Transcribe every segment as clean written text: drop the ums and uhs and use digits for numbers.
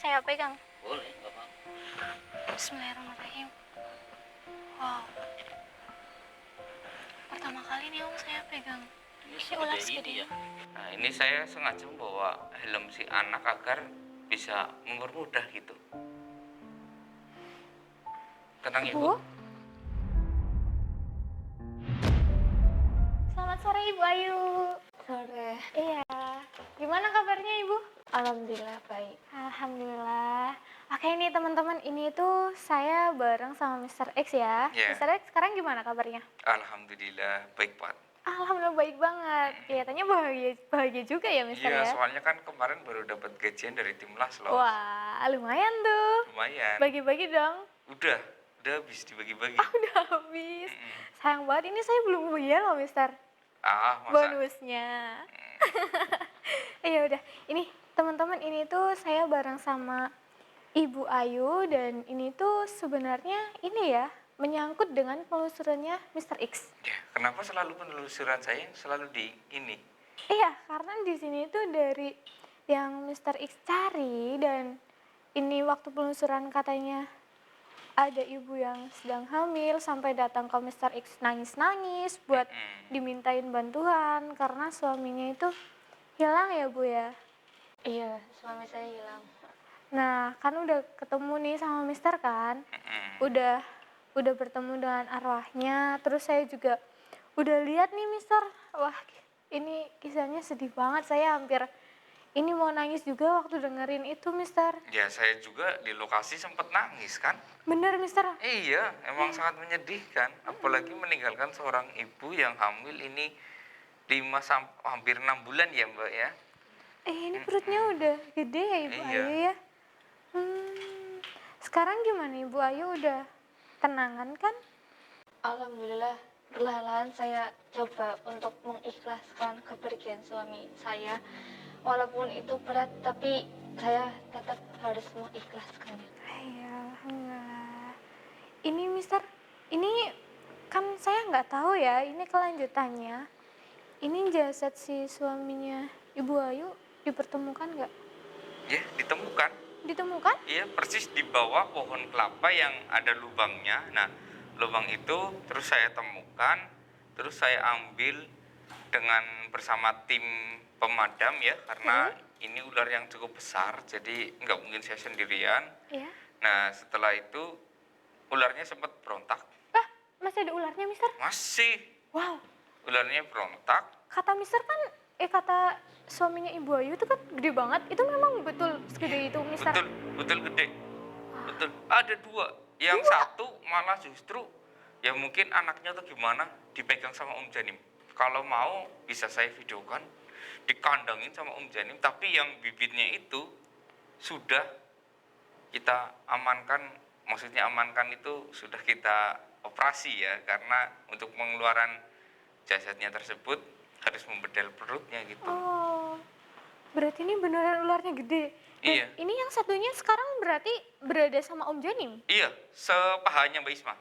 saya pegang? Boleh, nggak apa-apa. Bismillahirrahmanirrahim. Wow, pertama kali nih Om saya pegang. Ini ular segede ini ya. Nah, ini saya sengaja membawa helm si anak agar bisa mempermudah gitu. Tenang Ibu. Selamat sore Ibu Ayu. Sore. Iya. Gimana kabarnya Ibu? Alhamdulillah baik. Alhamdulillah. Oke nih teman-teman, ini tuh saya bareng sama Mr. X ya. Yeah. Mr. X sekarang gimana kabarnya? Alhamdulillah baik Pak. Alhamdulillah baik banget. Kelihatannya bahagia juga ya Mr. Iya, ya. soalnya kan kemarin baru dapat gajian dari timnas loh. Wah, lumayan tuh. Lumayan. Bagi-bagi dong. Udah habis dibagi-bagi. Udah habis. Sayang banget ini saya belum bayar loh Mister. Masa? Bonusnya. Iya udah. Ini teman-teman, ini tuh saya bareng sama Ibu Ayu dan ini tuh sebenarnya ini ya menyangkut dengan penelusurannya Mr. X. Ya, kenapa selalu penelusuran saya selalu di ini? Iya, karena di sini tuh dari yang Mr. X cari dan ini waktu penelusuran katanya ada ibu yang sedang hamil sampai datang ke Mr. X nangis-nangis buat dimintain bantuan karena suaminya itu hilang ya Bu ya. Iya, suami saya hilang. Nah, kan udah ketemu nih sama Mister kan? Udah bertemu dengan arwahnya, terus saya juga udah lihat nih Mister. Wah, ini kisahnya sedih banget. Saya hampir ini mau nangis juga waktu dengerin itu Mister. Ya, saya juga di lokasi sempat nangis kan? Bener Mister? Iya, emang sangat menyedihkan. Apalagi meninggalkan seorang ibu yang hamil ini hampir 6 bulan ya Mbak ya. Ini perutnya udah gede ya Ibu Iya. Ayu ya. Sekarang gimana Ibu Ayu, udah tenangan kan? Alhamdulillah, perlahan-lahan saya coba untuk mengikhlaskan kepergian suami saya. Walaupun itu berat, tapi saya tetap harus mengikhlaskannya. Iya, alhamdulillah. Ini Mister, ini kan saya nggak tahu ya, ini kelanjutannya. Ini jasad si suaminya Ibu Ayu dipertemukan nggak? Ya, ditemukan. Ditemukan? Iya, persis di bawah pohon kelapa yang ada lubangnya. Nah, lubang itu terus saya temukan, terus saya ambil dengan bersama tim pemadam ya, karena ini ular yang cukup besar, jadi nggak mungkin saya sendirian. Iya. Nah, setelah itu ularnya sempat berontak. Lah, masih ada ularnya Mister? Masih, Wow, ularnya berontak. kata Mister kan, kata suaminya Ibu Ayu itu kan gede banget. Itu memang betul segede itu Mister? Betul gede. Betul. Ada dua. Yang satu malah justru ya mungkin anaknya atau gimana dipegang sama Om Janim. Kalau mau bisa saya videokan, dikandangin sama Om Janim, tapi yang bibitnya itu sudah kita amankan. Maksudnya amankan itu sudah kita operasi ya, karena untuk pengeluaran jasadnya tersebut harus membedel perutnya gitu. Oh, berarti ini beneran ularnya gede. Dan Iya. ini yang satunya sekarang berarti berada sama Om Janim? Iya, sepahanya Mbak Isma.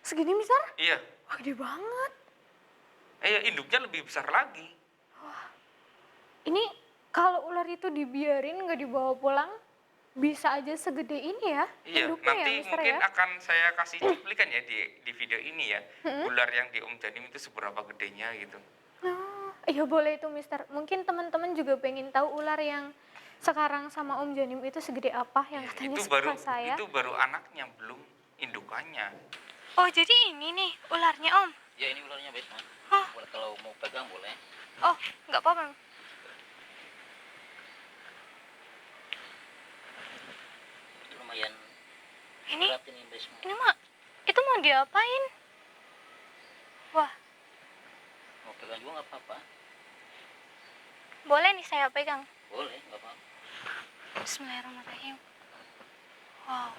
Segini Mister? Iya. Wah, gede banget. Induknya lebih besar lagi. Ini kalau ular itu dibiarin nggak dibawa pulang, bisa aja segede ini ya? Iya, induknya nanti ya, Mister, mungkin ya? akan saya kasih cuplikan ya di video ini ya. Ular yang di Om Janim itu seberapa gedenya gitu. Oh, iya boleh itu Mister. Mungkin teman-teman juga pengen tahu ular yang sekarang sama Om Janim itu segede apa yang katanya sepaha saya. Itu baru anaknya, belum indukannya. Oh, jadi ini nih ularnya Om? Ya ini ularnya baik, Mas. Hah? Boleh, kalau mau pegang boleh. Oh, nggak apa-apa. Itu lumayan Ini, berat ini, Mbak Isma. ini mah, itu mau diapain? Wah, Mau pegang juga nggak apa-apa. boleh nih saya pegang. Boleh, nggak apa-apa. Bismillahirrahmanirrahim. Wow.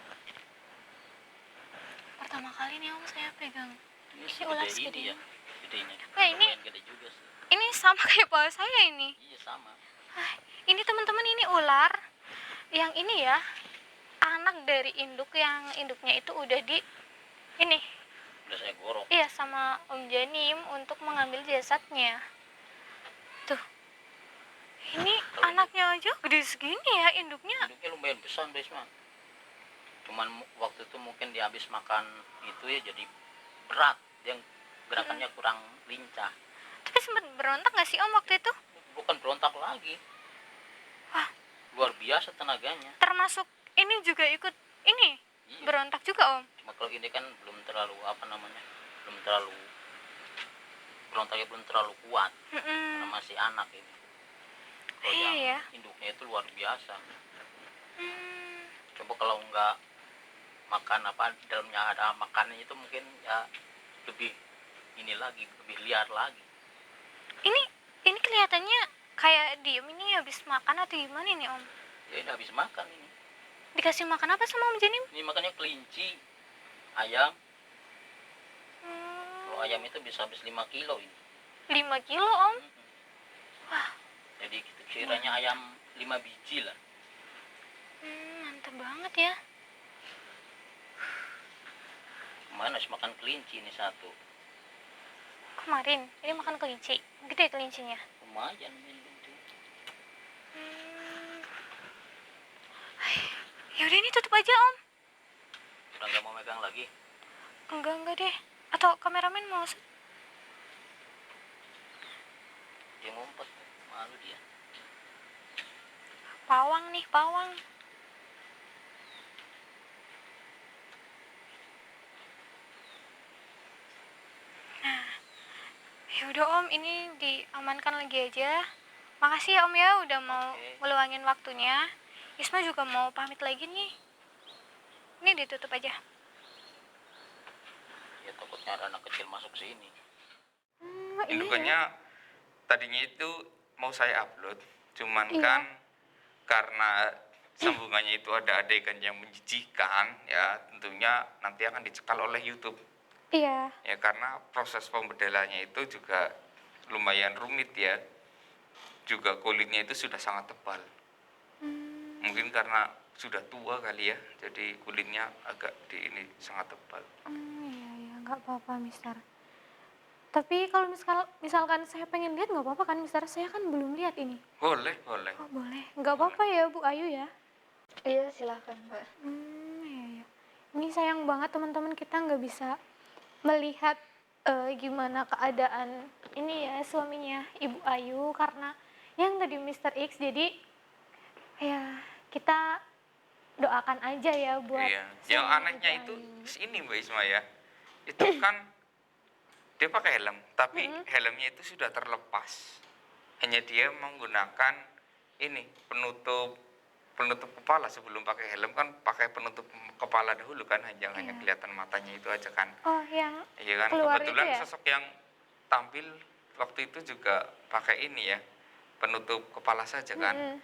Pertama kali nih Om saya pegang. Ini Ini ular segede segede ini ya, gedenya. Ya, ini- Lumayan gede juga sih. Ini sama kayak paha saya ini. Iya sama. Ini teman-teman, ini ular yang ini ya, anak dari induk yang induknya itu udah di ini. Udah saya gorok. Iya, sama Om Janim untuk mengambil jasadnya. Tuh. Ini anaknya aja gede segini ya induknya. Induknya lumayan besar Risma. Cuman waktu itu mungkin dia habis makan itu ya jadi berat. Dia gerakannya kurang lincah. Tapi sempat berontak nggak sih Om waktu itu? Bukan berontak lagi. Wah, Luar biasa tenaganya. termasuk ini juga ikut ini Iya. berontak juga Om. Cuma kalau ini kan belum terlalu apa namanya, belum terlalu berontaknya belum terlalu kuat karena Mm-mm. masih anak ini. Kalau Iya yang ya. induknya itu luar biasa. Hmm. Coba kalau nggak makan apa dalamnya ada makanannya itu mungkin ya lebih ini lagi, lebih liar lagi. Ini kelihatannya kayak diem ini habis makan atau gimana ini Om? Ya ini habis makan ini. Dikasih makan apa sama Om Janim? Ini makannya kelinci, ayam. Hmm, Kalau ayam itu bisa habis 5 kilo ini. 5 kilo Om. Wah, Jadi kita kiranya ayam 5 biji lah. mantap banget ya. Kemarin harus makan kelinci ini satu. Kemarin ini makan kelinci, gede kelincinya. Lumayan ini. Hmm. Yaudah ini tutup aja Om. Udah nggak mau megang lagi. Enggak deh. Atau kameramen mau Dia ngumpet, malu dia. pawang nih, pawang. Nah, yaudah Om, ini diamankan lagi aja. Makasih ya Om ya udah mau Oke. meluangin waktunya. Isma juga mau pamit lagi nih. Ini ditutup aja. Ya takutnya ada anak kecil masuk sini. Iya. Indukannya tadinya itu mau saya upload, cuman Iya. kan karena sambungannya itu ada adegan yang menjijikan, ya tentunya nanti akan dicekal oleh YouTube. Iya. Ya karena proses pembedalannya itu juga lumayan rumit ya. Juga kulitnya itu sudah sangat tebal. Mungkin karena sudah tua kali ya, jadi kulitnya agak ini sangat tebal. Iya, nggak apa-apa, Mister. Tapi kalau misalkan saya pengen lihat nggak apa-apa kan, Mister? Saya kan belum lihat ini. Boleh. Oh, boleh. Nggak apa-apa ya, Bu Ayu ya? Iya, silakan Mbak. Iya. Ini sayang banget teman-teman kita nggak bisa melihat gimana keadaan ini ya suaminya Ibu Ayu karena yang tadi Mister X. Jadi ya kita doakan aja ya buat Iya. Yang suami anehnya Ibu itu Ayu. ini Mbak Isma ya. Itu kan dia pakai helm, tapi helmnya itu sudah terlepas. Hanya dia menggunakan ini penutup kepala. Sebelum pakai helm kan pakai penutup kepala dahulu kan, hanya Iya. kelihatan matanya itu aja kan. Oh, yang Iya kan, keluar kebetulan itu ya? sosok yang tampil waktu itu juga pakai ini ya, penutup kepala saja kan.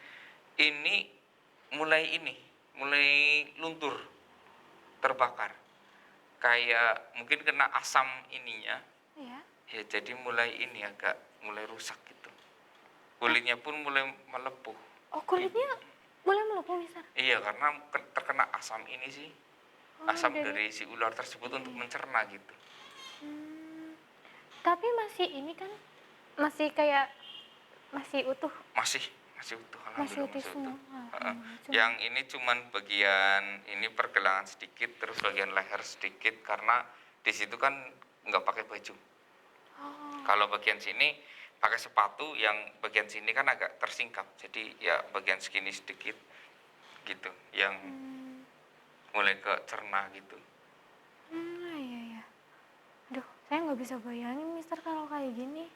Ini mulai luntur, terbakar. Kayak mungkin kena asam ininya, Iya. ya jadi mulai rusak gitu. Kulitnya pun mulai melepuh. Oh, kulitnya mulai melepuh, Mister. Iya, karena terkena asam ini sih. Oh, Asam dari si ular tersebut untuk mencerna gitu. Tapi masih ini kan masih kayak masih utuh. Masih utuh, Masih alhamdulillah utuh masih semua. utuh. Alhamdulillah. Cuma- Yang ini cuman bagian ini pergelangan sedikit, terus bagian leher sedikit karena di situ kan nggak pakai baju. Oh, Kalau bagian sini pakai sepatu, yang bagian sini kan agak tersingkap, jadi ya bagian segini sedikit gitu, yang mulai ke cerna gitu. iya. Aduh, saya nggak bisa bayangin, Mister, kalau kayak gini.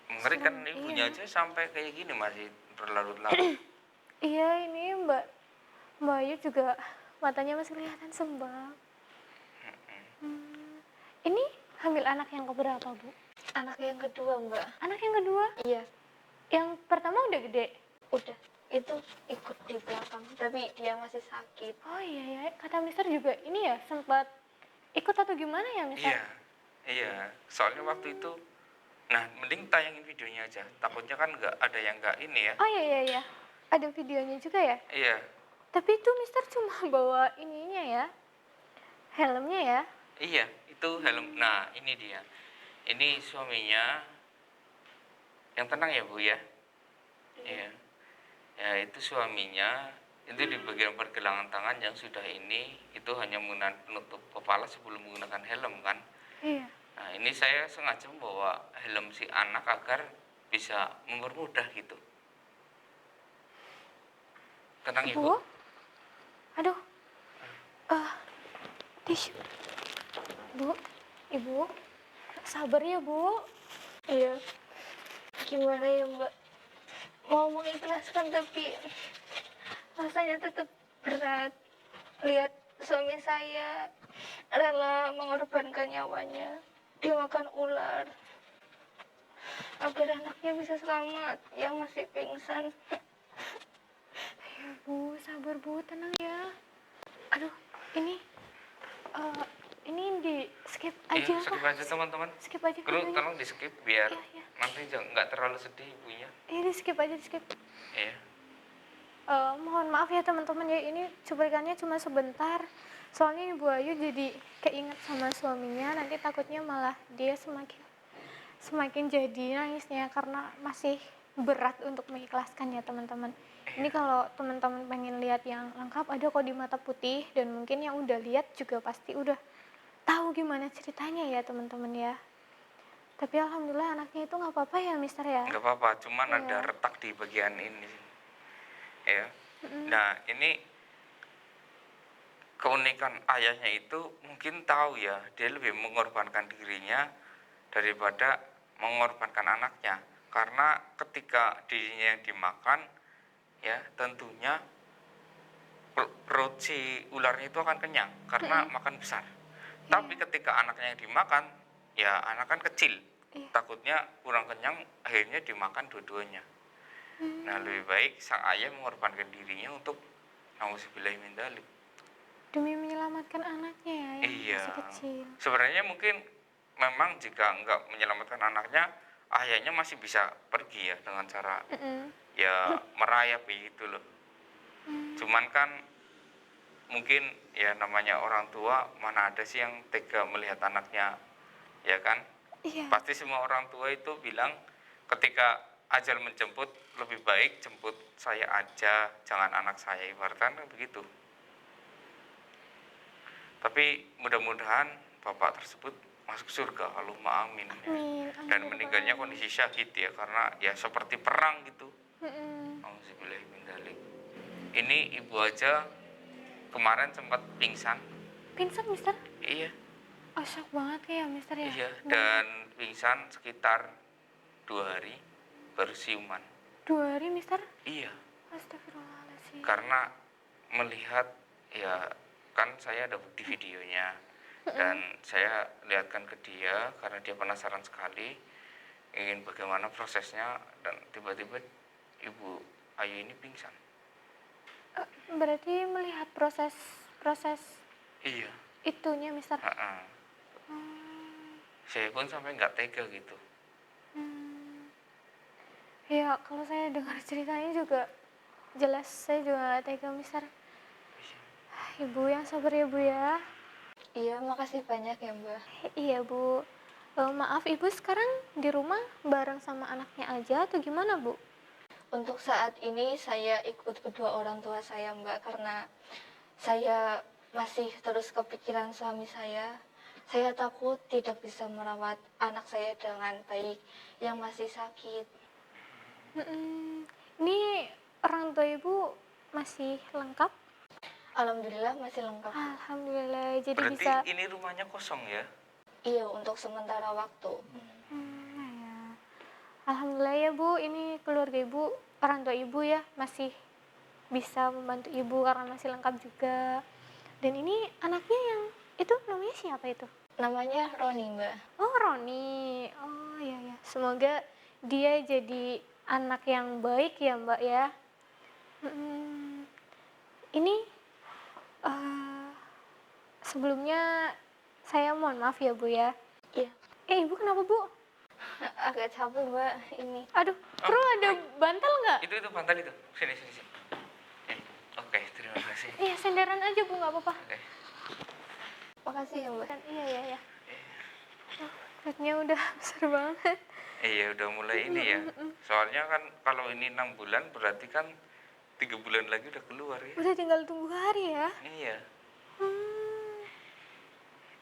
Mengerikan, Serem, ibunya iya. aja sampai kayak gini masih berlarut-larut. Iya, ini Mbak Ayu juga matanya masih kelihatan sembab. Ini hamil anak yang keberapa, Bu? Anak yang kedua Mbak. Anak yang kedua? Iya, Yang pertama udah gede? udah. Itu ikut di belakang, tapi dia masih sakit. Oh iya, kata Mister juga ini ya sempat ikut atau gimana ya, Mister? Iya, soalnya waktu itu, nah mending tayangin videonya aja, takutnya kan nggak ada yang nggak ini ya. Oh iya. Ada videonya juga ya? Iya, Tapi itu Mister cuma bawa ininya ya, helmnya ya. iya, itu helm. Nah ini dia, ini suaminya, yang tenang ya Bu ya. Iya. Ya itu suaminya itu di bagian pergelangan tangan yang sudah ini itu hanya menggunakan penutup kepala sebelum menggunakan helm kan. Iya. Nah ini saya sengaja membawa helm si anak agar bisa mempermudah gitu. Tenang ibu. Bu? Aduh. Tisu. Bu, Ibu. Sabar ya, Bu. Iya. Gimana ya Mbak? Mau mengikhlaskan tapi rasanya tetap berat. Lihat suami saya rela mengorbankan nyawanya. Dia makan ular agar anaknya bisa selamat yang masih pingsan. Ya, Bu, sabar, Bu. Tenang ya. Aduh, ini ini di skip aja. Iya, skip aja teman-teman. Skip aja Kru videonya. tolong di skip biar Iya, iya. nanti nggak terlalu sedih ibunya. Iya, di skip aja, di skip. Iya. Mohon maaf ya teman-teman ya, ini cuplikannya cuma sebentar. Soalnya Ibu Ayu jadi keinget sama suaminya, nanti takutnya malah dia semakin jadi nangisnya karena masih berat untuk mengikhlaskan ya teman-teman. Ini kalau teman-teman pengen lihat yang lengkap ada kok di Mata Putih, dan mungkin yang udah lihat juga pasti udah tahu gimana ceritanya ya teman-teman ya. Tapi alhamdulillah anaknya itu nggak apa-apa ya Mister ya. Nggak apa-apa, cuman Iya. ada retak di bagian ini. Ya. Nah, ini keunikan ayahnya itu mungkin tahu ya, dia lebih mengorbankan dirinya daripada mengorbankan anaknya. Karena ketika dirinya yang dimakan, ya tentunya perut si ularnya itu akan kenyang karena makan besar. Tapi ketika anaknya yang dimakan, ya anak kan kecil, Iya. takutnya kurang kenyang, akhirnya dimakan dua-duanya. Nah lebih baik sang ayah mengorbankan dirinya untuk nauzubillahi min dzalik. Demi menyelamatkan anaknya ya yang Iya. masih kecil. Sebenarnya mungkin memang jika enggak menyelamatkan anaknya, ayahnya masih bisa pergi ya dengan cara ya merayap gitu loh. Cuman kan mungkin ya namanya orang tua, mana ada sih yang tega melihat anaknya, ya kan? Iya. Pasti semua orang tua itu bilang ketika ajal menjemput lebih baik jemput saya aja, jangan anak saya, ibaratkan begitu. Tapi mudah-mudahan bapak tersebut masuk surga, Allahumma amin. Amin. Dan meninggalnya kondisi syahid ya, karena ya seperti perang gitu. Auzubillahi min dzalik. Ini ibu aja kemarin sempat pingsan. Pingsan Mister? Iya, Oh, shock banget ya Mister ya. iya. Dan pingsan sekitar 2 hari baru siuman. 2 hari Mister? Iya, Astagfirullahaladzim. karena melihat ya kan saya ada bukti videonya dan saya lihatkan ke dia karena dia penasaran sekali ingin bagaimana prosesnya, dan tiba-tiba Ibu Ayu ini pingsan. Berarti melihat proses Iya. itunya Mister. Ha-ha. Saya pun sampai nggak tega gitu. Ya kalau saya dengar ceritanya juga jelas saya juga nggak tega Mister. Ibu yang sabar ya Bu ya. Iya, makasih banyak ya Mbak. Iya Bu. Maaf Ibu sekarang di rumah bareng sama anaknya aja atau gimana Bu? Untuk saat ini saya ikut kedua orang tua saya Mbak, karena saya masih terus kepikiran suami saya. Saya takut tidak bisa merawat anak saya dengan baik yang masih sakit. Ini orang tua Ibu masih lengkap? Alhamdulillah masih lengkap. Alhamdulillah. Jadi Berarti bisa. ini rumahnya kosong ya? Iya, untuk sementara waktu. Ya. Alhamdulillah ya Bu, ini keluarga Ibu, orang tua Ibu ya masih bisa membantu Ibu karena masih lengkap juga. Dan ini anaknya yang itu namanya siapa itu? Namanya Roni Mbak. Oh Roni. Oh iya ya. Semoga dia jadi anak yang baik ya Mbak ya. Ini sebelumnya saya mohon maaf ya Bu ya. Iya. Ibu kenapa Bu? Agak capek Mbak ini. Aduh, Bro ada bantal nggak? Itu bantal itu. Sini. Oke, terima kasih. Iya senderan aja Bu, nggak apa-apa. Oke. Makasih ya Mbak. Iya. Perutnya udah besar banget. Iya udah mulai ini ya. Soalnya kan kalau ini 6 bulan berarti kan 3 bulan lagi udah keluar ya. Udah tinggal tunggu hari ya. Iya. Hmm,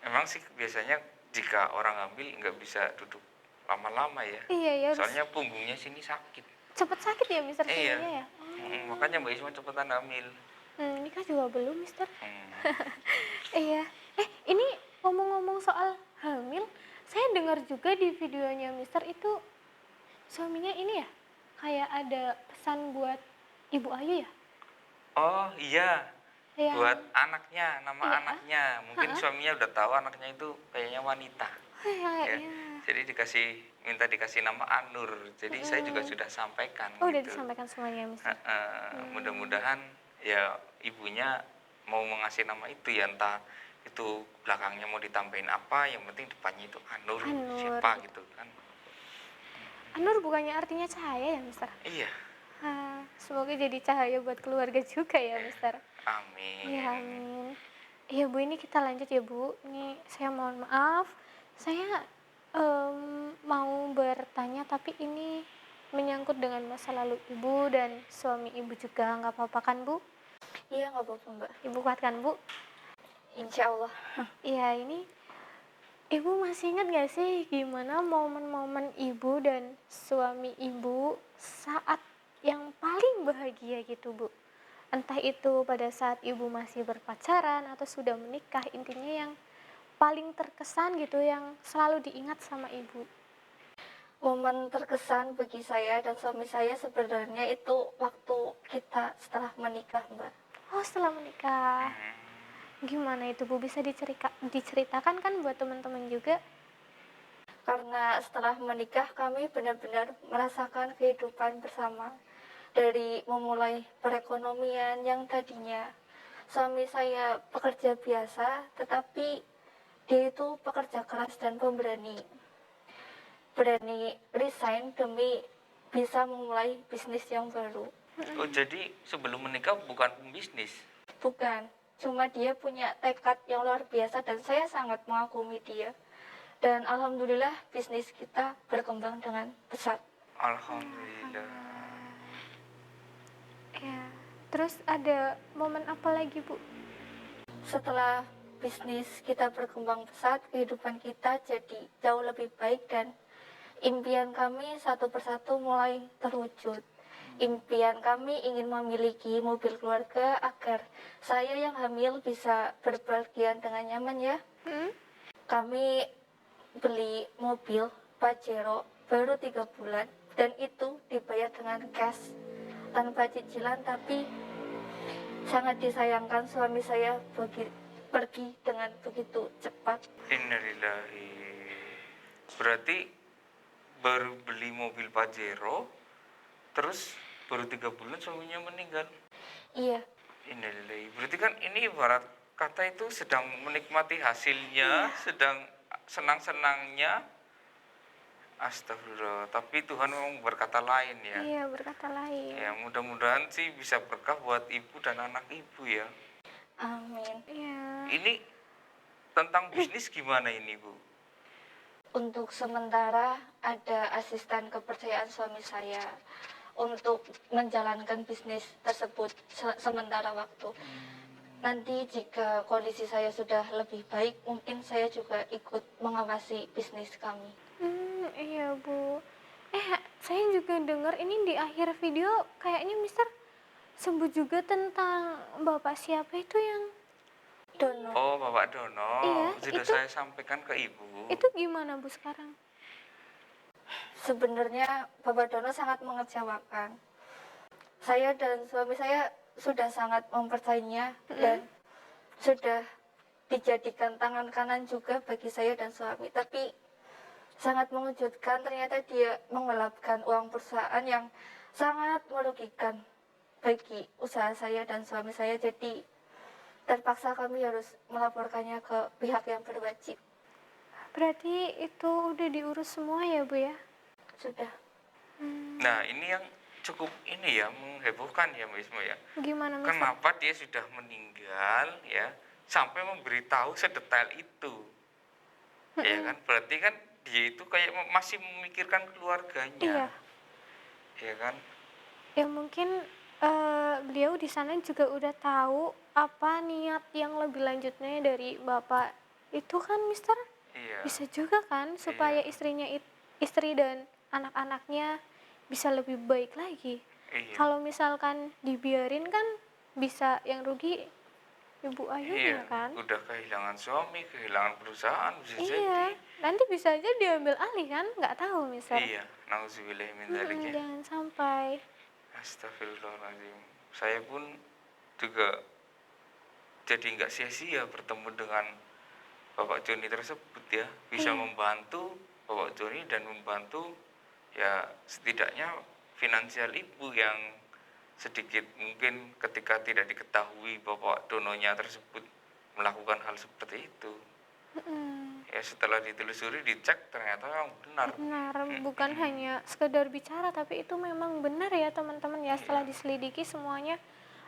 Emang sih biasanya jika orang hamil nggak bisa duduk lama-lama ya. iya ya, harus Soalnya punggungnya sini sakit. cepet sakit ya Mister Iya. sininya ya. Makanya Mbak Isma cepetan hamil. Nikah juga belum Mister. Hmm. Iya. Ini ngomong-ngomong soal hamil, saya dengar juga di videonya Mister itu suaminya ini ya, kayak ada pesan buat Ibu Ayu ya? Oh iya, Yang, buat anaknya, nama Iya. anaknya. Mungkin suaminya udah tahu anaknya itu kayaknya wanita. iya. Ya. Jadi minta dikasih nama Anur. Jadi saya juga sudah sampaikan Oh, udah gitu. disampaikan semuanya Mister. Mudah-mudahan ya ibunya mau mengasih nama itu ya, entah itu belakangnya mau ditambahin apa, yang penting depannya itu Anur, Anur, siapa gitu kan. Anur bukannya artinya cahaya ya Mister? Iya, Semoga jadi cahaya buat keluarga juga ya Mister. amin. Iya, amin. Iya Bu, ini kita lanjut ya Bu. Ini saya mohon maaf, saya mau bertanya tapi ini menyangkut dengan masa lalu Ibu dan suami Ibu juga, nggak apa-apa kan Bu? Iya, nggak apa-apa Mbak. Ibu kuatkan Bu. Insya Allah. Iya, ini Ibu masih ingat gak sih gimana momen-momen Ibu dan suami Ibu saat yang paling bahagia gitu Bu? Entah itu pada saat Ibu masih berpacaran atau sudah menikah, intinya yang paling terkesan gitu, yang selalu diingat sama Ibu. Momen terkesan bagi saya dan suami saya sebenarnya itu waktu kita setelah menikah, Mbak. Oh, setelah menikah. Gimana itu Bu? Bisa diceritakan kan buat teman-teman juga? Karena setelah menikah kami benar-benar merasakan kehidupan bersama. Dari memulai perekonomian yang tadinya suami saya pekerja biasa, tetapi dia itu pekerja keras dan pemberani. Berani resign demi bisa memulai bisnis yang baru. Oh jadi sebelum menikah bukan pembisnis? Bukan, cuma dia punya tekad yang luar biasa dan saya sangat mengagumi dia. Dan alhamdulillah bisnis kita berkembang dengan pesat. Alhamdulillah. Ya. Terus ada momen apa lagi Bu? Setelah bisnis kita berkembang pesat, kehidupan kita jadi jauh lebih baik dan impian kami satu persatu mulai terwujud. Impian kami ingin memiliki mobil keluarga agar saya yang hamil bisa berpergian dengan nyaman ya. Kami beli mobil Pajero baru 3 bulan dan itu dibayar dengan cash tanpa cicilan, tapi sangat disayangkan suami saya pergi dengan begitu cepat. Innalillahi. Berarti baru beli mobil Pajero, terus baru 3 bulan suaminya meninggal. Iya, Innalillahi. Berarti kan ini ibarat kata itu sedang menikmati hasilnya, sedang senang-senangnya. Astagfirullah. Tapi Tuhan memang berkata lain ya. Iya, berkata lain. Ya mudah-mudahan sih bisa berkah buat ibu dan anak ibu ya. amin. Iya. Ini tentang bisnis gimana ini Bu? Untuk sementara ada asisten kepercayaan suami saya untuk menjalankan bisnis tersebut sementara waktu. Nanti jika kondisi saya sudah lebih baik, mungkin saya juga ikut mengawasi bisnis kami. Iya Bu. Saya juga dengar ini di akhir video kayaknya Mister sebut juga tentang Bapak siapa itu yang Dono, Oh Bapak Dono, Iya, sudah itu- saya sampaikan ke ibu. itu gimana Bu sekarang? sebenarnya Bapak Dono sangat mengecewakan. Saya dan suami saya sudah sangat mempercayainya dan sudah dijadikan tangan kanan juga bagi saya dan suami. Tapi sangat mengejutkan, ternyata dia menggelapkan uang perusahaan yang sangat merugikan bagi usaha saya dan suami saya. Jadi terpaksa kami harus melaporkannya ke pihak yang berwajib. Berarti itu udah diurus semua ya Bu ya? Sudah. Nah ini yang cukup ini ya menghebohkan ya Mbak Isma ya. Gimana Mister? Kenapa dia sudah meninggal ya sampai memberitahu sedetail itu? Ya kan berarti kan dia itu kayak masih memikirkan keluarganya. Iya. Ya kan Ya mungkin beliau di sana juga udah tahu apa niat yang lebih lanjutnya dari bapak itu kan, Mister. Iya, Bisa juga kan supaya iya, istri dan anak-anaknya bisa lebih baik lagi. iya, Kalau misalkan dibiarin kan bisa yang rugi ibu iya. Ayunya kan. Udah kehilangan suami, kehilangan perusahaan bisa Iya, jadi. nanti bisa aja diambil alih kan, nggak tahu, Mister. Iya, nauzubillah min dzalik ya. Jangan sampai. Astagfirullahaladzim. Saya pun juga jadi nggak sia-sia bertemu dengan Bapak Joni tersebut ya. Bisa Iya. membantu Bapak Joni dan membantu ya setidaknya finansial ibu yang sedikit mungkin ketika tidak diketahui Bapak Dononya tersebut melakukan hal seperti itu. Mm-mm. Ya setelah ditelusuri dicek ternyata memang benar. Benar, bukan hanya sekedar bicara, tapi itu memang benar ya teman-teman ya. Setelah diselidiki semuanya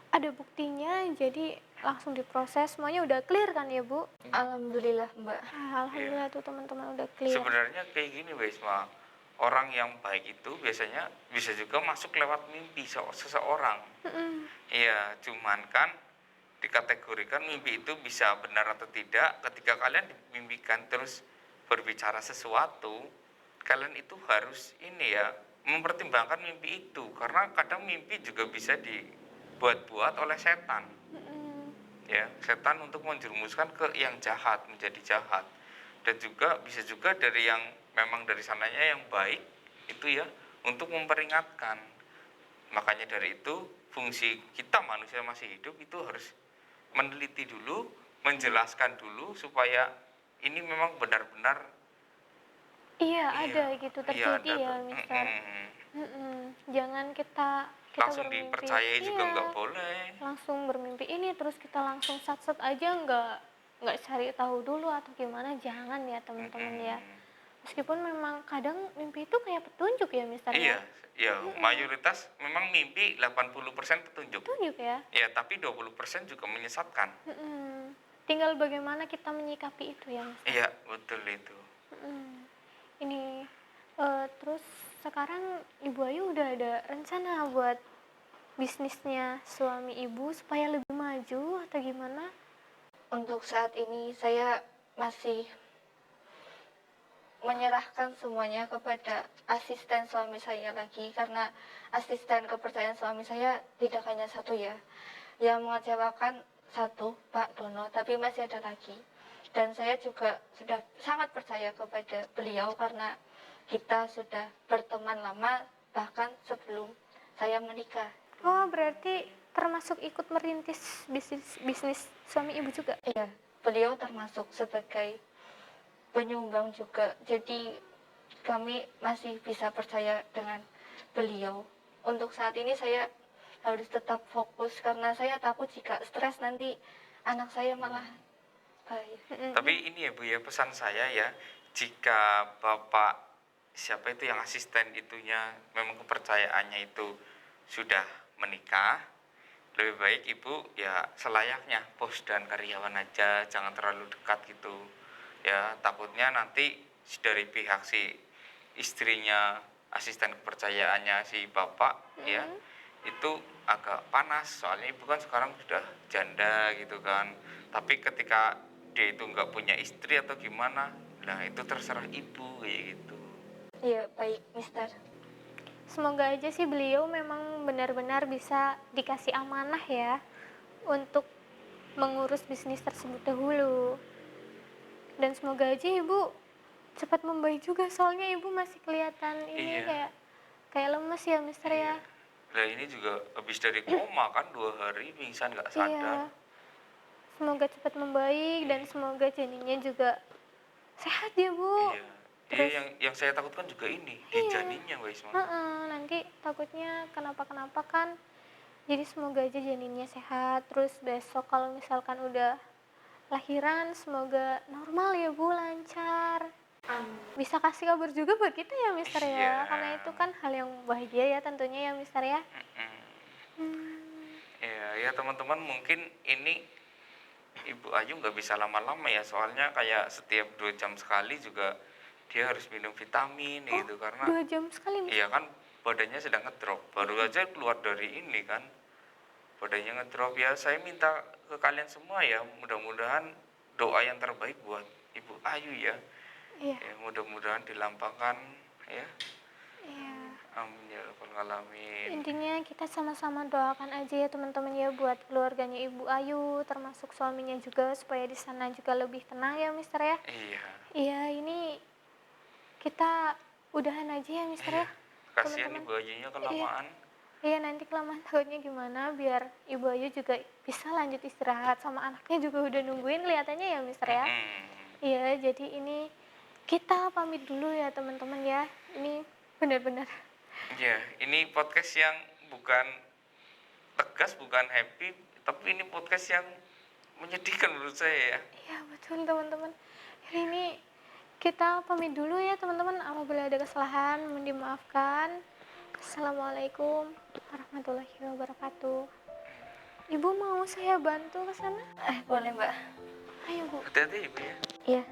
ada buktinya, jadi langsung diproses. Semuanya udah clear kan ya, Bu? Alhamdulillah, Mbak. Alhamdulillah tuh teman-teman udah clear. Sebenarnya kayak gini Mbak Isma, orang yang baik itu biasanya bisa juga masuk lewat mimpi seseorang. Mm-mm. Iya, cuman kan dikategorikan mimpi itu bisa benar atau tidak ketika kalian dimimpikan terus berbicara sesuatu, kalian itu harus ini ya mempertimbangkan mimpi itu karena kadang mimpi juga bisa dibuat-buat oleh setan. Mm-mm. Ya, setan untuk menjerumuskan ke yang jahat menjadi jahat. Dan juga bisa juga dari yang memang dari sananya yang baik itu ya untuk memperingatkan. Makanya dari itu fungsi kita manusia masih hidup itu harus meneliti dulu, menjelaskan dulu supaya ini memang benar-benar Iya, iya, ada gitu iya terjadi ya, Mister. Jangan kita langsung bermimpi, dipercayai juga nggak iya, boleh. langsung bermimpi ini terus kita langsung sat-sat aja, nggak cari tahu dulu atau gimana, jangan ya teman-teman ya. Meskipun memang kadang mimpi itu kayak petunjuk ya, Mister ya. Iya, ya mayoritas memang mimpi 80% petunjuk. Petunjuk ya. Ya, tapi 20% juga menyesatkan. Mm-mm. Tinggal bagaimana kita menyikapi itu ya, Mister. Iya, betul itu. Mm-mm. Ini terus sekarang Ibu Ayu udah ada rencana buat bisnisnya suami Ibu supaya lebih maju atau gimana? Untuk saat ini saya masih menyerahkan semuanya kepada asisten suami saya lagi karena asisten kepercayaan suami saya tidak hanya satu ya. Yang mengecewakan satu Pak Dono, tapi masih ada lagi. Dan saya juga sudah sangat percaya kepada beliau karena kita sudah berteman lama bahkan sebelum saya menikah. Oh, berarti termasuk ikut merintis bisnis suami Ibu juga? Iya, beliau termasuk sebagai penyumbang juga. Jadi kami masih bisa percaya dengan beliau. Untuk saat ini saya harus tetap fokus karena saya takut jika stres nanti anak saya malah bahaya. Tapi ini ya Bu ya, pesan saya ya, jika Bapak siapa itu yang asisten itunya memang kepercayaannya itu sudah menikah, lebih baik Ibu ya selayaknya bos dan karyawan aja, jangan terlalu dekat gitu. Ya, takutnya nanti dari pihak si istrinya asisten kepercayaannya si Bapak ya itu agak panas soalnya Ibu kan sekarang sudah janda gitu kan. Tapi ketika dia itu nggak punya istri atau gimana, nah itu terserah Ibu kayak gitu. Iya, baik, Mister. Semoga aja sih beliau memang benar-benar bisa dikasih amanah ya untuk mengurus bisnis tersebut dahulu. Dan semoga aja Ibu cepat membaik juga, soalnya Ibu masih kelihatan ini Iya. kayak lemes ya, Mister ya. Nah ini juga habis dari koma kan 2 hari pingsan nggak sadar. Iya. Semoga cepat membaik dan semoga janinnya juga sehat ya, Bu. Iya. Iya Terus yang saya takutkan juga ini di iya. janinnya Mbak Isma. Nanti takutnya kenapa-kenapa kan. Jadi semoga aja janinnya sehat. Terus besok kalau misalkan udah lahiran semoga normal ya, Bu, lancar. Bisa kasih kabar juga buat kita ya, Mister Iya. ya. Karena itu kan hal yang bahagia ya tentunya ya, Mister ya. Ya, ya teman-teman mungkin ini Ibu Ayu nggak bisa lama-lama ya soalnya kayak setiap 2 jam sekali juga dia harus minum vitamin gitu karena 2 jam sekali, Mister. iya kan badannya sedang ngedrop, baru aja keluar dari ini kan, badannya ngedrop. Ya saya minta ke kalian semua ya, mudah-mudahan doa yang terbaik buat Ibu Ayu ya, Iya. ya mudah-mudahan dilampangkan ya. Iya. Amin ya rabbal alamin. Intinya kita sama-sama doakan aja ya teman-teman ya buat keluarganya Ibu Ayu, termasuk suaminya juga supaya di sana juga lebih tenang ya Mister ya. Iya. Iya, ini kita udahan aja ya Mister Iya. ya. Kasihan Teman-teman. Ibu Ayunya kelamaan. Iya, nanti kelamaan tahunnya gimana biar Ibu Ayu juga bisa lanjut istirahat, sama anaknya juga udah nungguin kelihatannya ya Mister ya. Iya, jadi ini kita pamit dulu ya teman-teman ya. Ini benar-benar. Iya, ini podcast yang bukan tegas, bukan happy, tapi ini podcast yang menyedihkan menurut saya ya. Iya betul teman-teman. Jadi ini kita pamit dulu ya teman-teman. Apabila ada kesalahan mohon dimaafkan. Assalamualaikum warahmatullahi wabarakatuh. Ibu mau saya bantu ke sana? Boleh Mbak. Ayo Bu. Hati-hati Ibu ya. Iya.